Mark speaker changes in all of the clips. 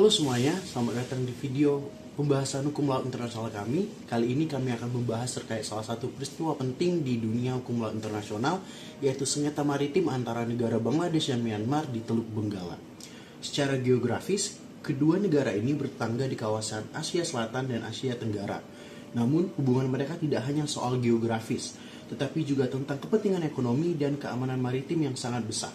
Speaker 1: Halo semuanya, selamat datang di video pembahasan hukum laut internasional kami. Kali ini kami akan membahas terkait salah satu peristiwa penting di dunia hukum laut internasional, yaitu sengketa maritim antara negara Bangladesh dan Myanmar di Teluk Benggala. Secara geografis, kedua negara ini bertetangga di kawasan Asia Selatan dan Asia Tenggara. Namun, hubungan mereka tidak hanya soal geografis, tetapi juga tentang kepentingan ekonomi dan keamanan maritim yang sangat besar.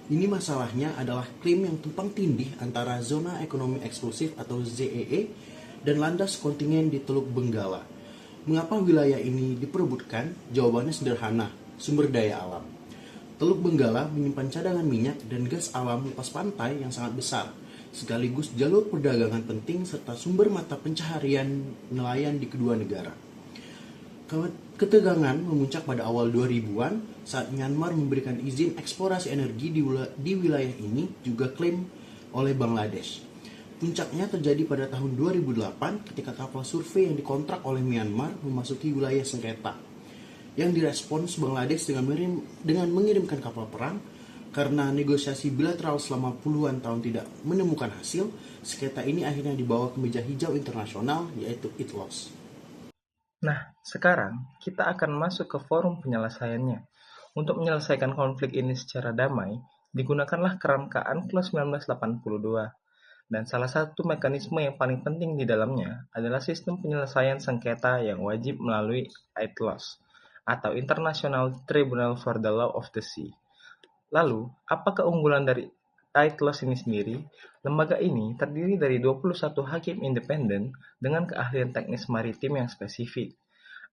Speaker 1: Ini masalahnya adalah klaim yang tumpang tindih antara Zona Ekonomi Eksklusif atau ZEE dan landas kontingen di Teluk Benggala. Mengapa wilayah ini diperebutkan? Jawabannya sederhana, sumber daya alam. Teluk Benggala menyimpan cadangan minyak dan gas alam lepas pantai yang sangat besar, sekaligus jalur perdagangan penting serta sumber mata pencaharian nelayan di kedua negara. Ketegangan memuncak pada awal 2000-an saat Myanmar memberikan izin eksplorasi energi di wilayah ini, juga klaim oleh Bangladesh. Puncaknya terjadi pada tahun 2008 ketika kapal survei yang dikontrak oleh Myanmar memasuki wilayah sengketa. Yang direspons Bangladesh dengan mengirimkan kapal perang. Karena negosiasi bilateral selama puluhan tahun tidak menemukan hasil, sengketa ini akhirnya dibawa ke meja hijau internasional, yaitu ITLOS.
Speaker 2: Nah, sekarang kita akan masuk ke forum penyelesaiannya. Untuk menyelesaikan konflik ini secara damai, digunakanlah kerangka UNCLOS 1982. Dan salah satu mekanisme yang paling penting di dalamnya adalah sistem penyelesaian sengketa yang wajib melalui ITLOS, atau International Tribunal for the Law of the Sea. Lalu, apa keunggulan dari ITLOS ini sendiri? Lembaga ini terdiri dari 21 hakim independen dengan keahlian teknis maritim yang spesifik.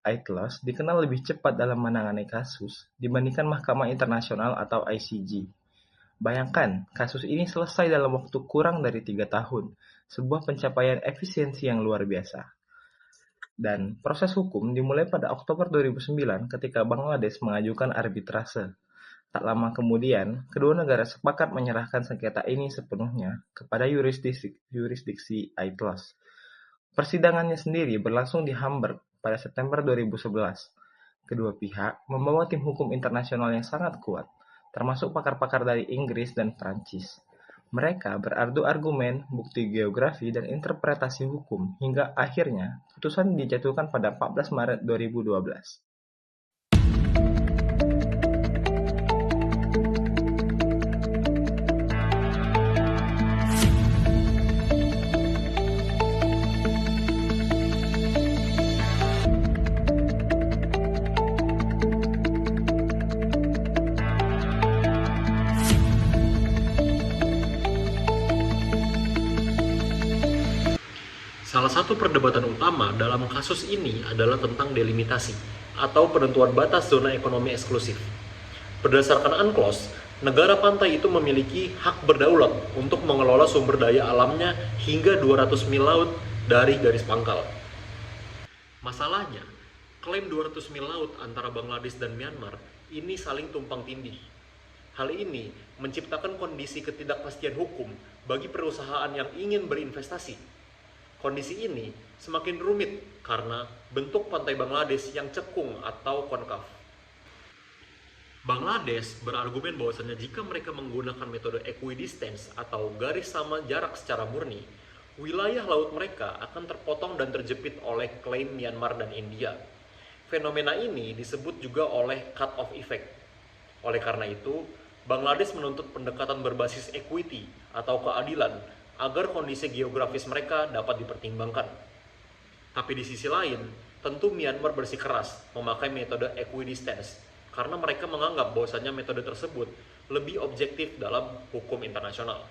Speaker 2: ITLOS dikenal lebih cepat dalam menangani kasus dibandingkan Mahkamah Internasional atau ICJ. Bayangkan, kasus ini selesai dalam waktu kurang dari 3 tahun, sebuah pencapaian efisiensi yang luar biasa. Dan proses hukum dimulai pada Oktober 2009 ketika Bangladesh mengajukan arbitrase. Tak lama kemudian, kedua negara sepakat menyerahkan sengketa ini sepenuhnya kepada yurisdiksi ITLOS. Persidangannya sendiri berlangsung di Hamburg pada September 2011. Kedua pihak membawa tim hukum internasional yang sangat kuat, termasuk pakar-pakar dari Inggris dan Prancis. Mereka beradu argumen, bukti geografi, dan interpretasi hukum hingga akhirnya putusan dijatuhkan pada 14 Maret 2012.
Speaker 3: Salah satu perdebatan utama dalam kasus ini adalah tentang delimitasi atau penentuan batas zona ekonomi eksklusif. Berdasarkan UNCLOS, negara pantai itu memiliki hak berdaulat untuk mengelola sumber daya alamnya hingga 200 mil laut dari garis pangkal. Masalahnya, klaim 200 mil laut antara Bangladesh dan Myanmar ini saling tumpang tindih. Hal ini menciptakan kondisi ketidakpastian hukum bagi perusahaan yang ingin berinvestasi. Kondisi ini semakin rumit karena bentuk pantai Bangladesh yang cekung atau konkav. Bangladesh berargumen bahwasannya jika mereka menggunakan metode equidistance atau garis sama jarak secara murni, wilayah laut mereka akan terpotong dan terjepit oleh klaim Myanmar dan India. Fenomena ini disebut juga oleh cut-off effect. Oleh karena itu, Bangladesh menuntut pendekatan berbasis equity atau keadilan agar kondisi geografis mereka dapat dipertimbangkan. Tapi di sisi lain, tentu Myanmar bersikeras memakai metode equidistance karena mereka menganggap bahwasannya metode tersebut lebih objektif dalam hukum internasional.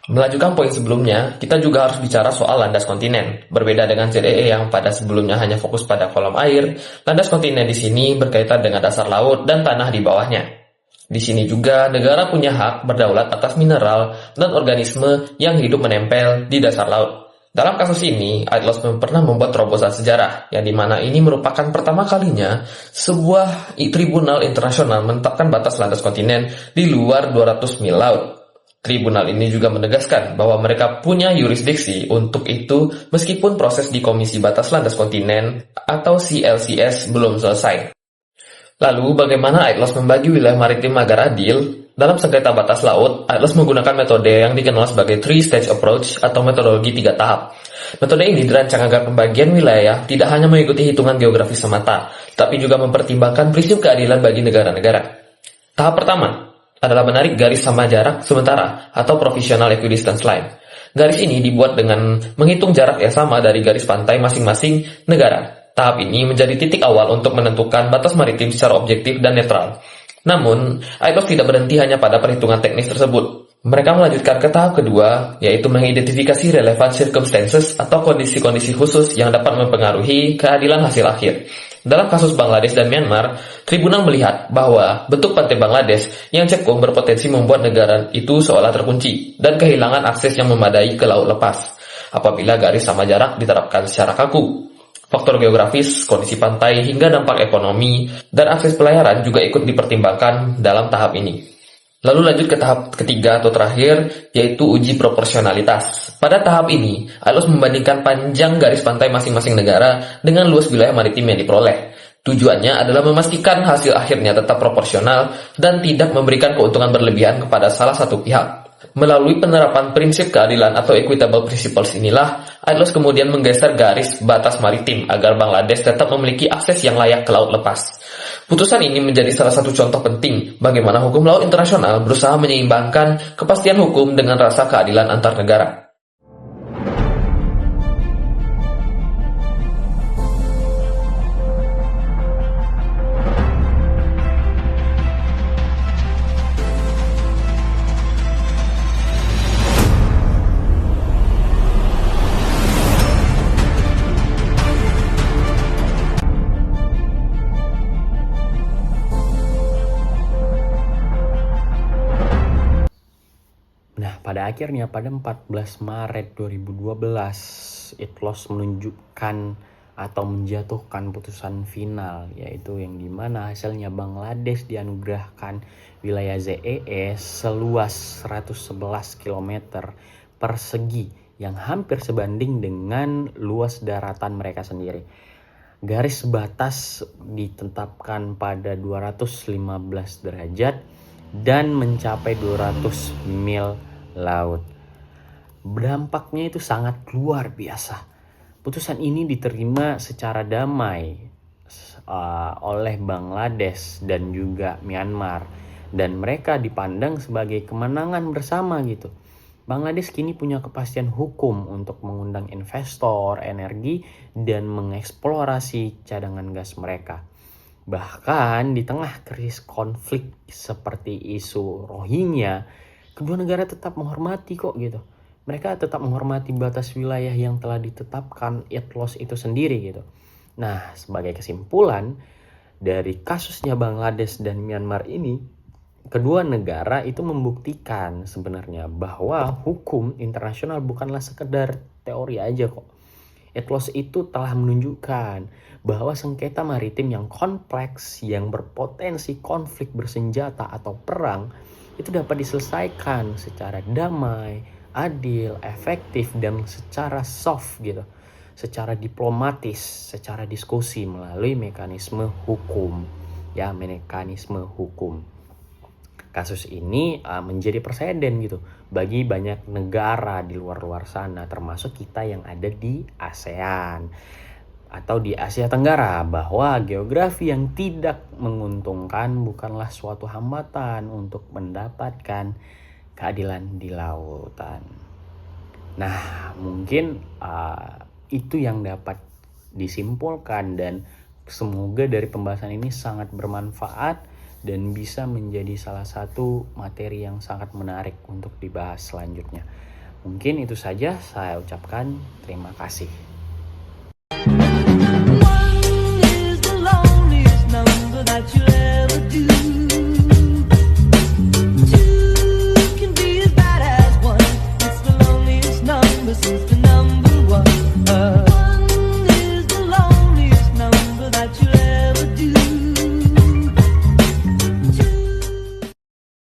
Speaker 4: Melanjutkan poin sebelumnya, kita juga harus bicara soal landas kontinen. Berbeda dengan ZEE yang pada sebelumnya hanya fokus pada kolam air, landas kontinen di sini berkaitan dengan dasar laut dan tanah di bawahnya. Di sini juga negara punya hak berdaulat atas mineral dan organisme yang hidup menempel di dasar laut. Dalam kasus ini, ITLOS pernah membuat terobosan sejarah, yang dimana ini merupakan pertama kalinya sebuah tribunal internasional menetapkan batas landas kontinen di luar 200 mil laut. Tribunal ini juga menegaskan bahwa mereka punya yurisdiksi untuk itu meskipun proses di Komisi Batas Landas Kontinen atau CLCS belum selesai. Lalu, bagaimana ITLOS membagi wilayah maritim agar adil? Dalam sengketa batas laut, Atlas menggunakan metode yang dikenal sebagai three-stage approach atau metodologi 3 tahap. Metode ini dirancang agar pembagian wilayah tidak hanya mengikuti hitungan geografis semata, tapi juga mempertimbangkan prinsip keadilan bagi negara-negara. Tahap pertama adalah menarik garis sama jarak sementara atau provisional equidistance line. Garis ini dibuat dengan menghitung jarak yang sama dari garis pantai masing-masing negara. Tahap ini menjadi titik awal untuk menentukan batas maritim secara objektif dan netral. Namun, ILOC tidak berhenti hanya pada perhitungan teknis tersebut. Mereka melanjutkan ke tahap kedua, yaitu mengidentifikasi relevant circumstances atau kondisi-kondisi khusus yang dapat mempengaruhi keadilan hasil akhir. Dalam kasus Bangladesh dan Myanmar, tribunal melihat bahwa bentuk pantai Bangladesh yang cekung berpotensi membuat negara itu seolah terkunci dan kehilangan akses yang memadai ke laut lepas apabila garis sama jarak diterapkan secara kaku. Faktor geografis, kondisi pantai, hingga dampak ekonomi dan akses pelayaran juga ikut dipertimbangkan dalam tahap ini. Lalu lanjut ke tahap ketiga atau terakhir, yaitu uji proporsionalitas. Pada tahap ini, ILOC membandingkan panjang garis pantai masing-masing negara dengan luas wilayah maritim yang diperoleh. Tujuannya adalah memastikan hasil akhirnya tetap proporsional dan tidak memberikan keuntungan berlebihan kepada salah satu pihak. Melalui penerapan prinsip keadilan atau equitable principles inilah, ILOC kemudian menggeser garis batas maritim agar Bangladesh tetap memiliki akses yang layak ke laut lepas. Putusan ini menjadi salah satu contoh penting bagaimana hukum laut internasional berusaha menyeimbangkan kepastian hukum dengan rasa keadilan antar negara.
Speaker 5: Pada akhirnya pada 14 Maret 2012 ITLOS menunjukkan atau menjatuhkan putusan final, yaitu yang dimana hasilnya Bangladesh dianugerahkan wilayah ZEE seluas 111 km persegi yang hampir sebanding dengan luas daratan mereka sendiri. Garis batas ditetapkan pada 215 derajat dan mencapai 200 mil laut. Dampaknya itu sangat luar biasa. Putusan ini diterima secara damai oleh Bangladesh dan juga Myanmar, dan mereka dipandang sebagai kemenangan bersama gitu. Bangladesh kini punya kepastian hukum untuk mengundang investor energi dan mengeksplorasi cadangan gas mereka. Bahkan di tengah krisis konflik seperti isu Rohingya, kedua negara tetap menghormati kok gitu. Mereka tetap menghormati batas wilayah yang telah ditetapkan ITLOS itu sendiri gitu. Nah, sebagai kesimpulan dari kasusnya Bangladesh dan Myanmar ini, kedua negara itu membuktikan sebenarnya bahwa hukum internasional bukanlah sekedar teori aja kok. ITLOS itu telah menunjukkan bahwa sengketa maritim yang kompleks, yang berpotensi konflik bersenjata atau perang, itu dapat diselesaikan secara damai, adil, efektif, dan secara soft gitu, secara diplomatis, secara diskusi melalui mekanisme hukum. Kasus ini menjadi preseden gitu bagi banyak negara di luar sana, termasuk kita yang ada di ASEAN atau di Asia Tenggara, bahwa geografi yang tidak menguntungkan bukanlah suatu hambatan untuk mendapatkan keadilan di lautan. Nah, mungkin itu yang dapat disimpulkan, dan semoga dari pembahasan ini sangat bermanfaat dan bisa menjadi salah satu materi yang sangat menarik untuk dibahas selanjutnya. Mungkin itu saja, saya ucapkan terima kasih.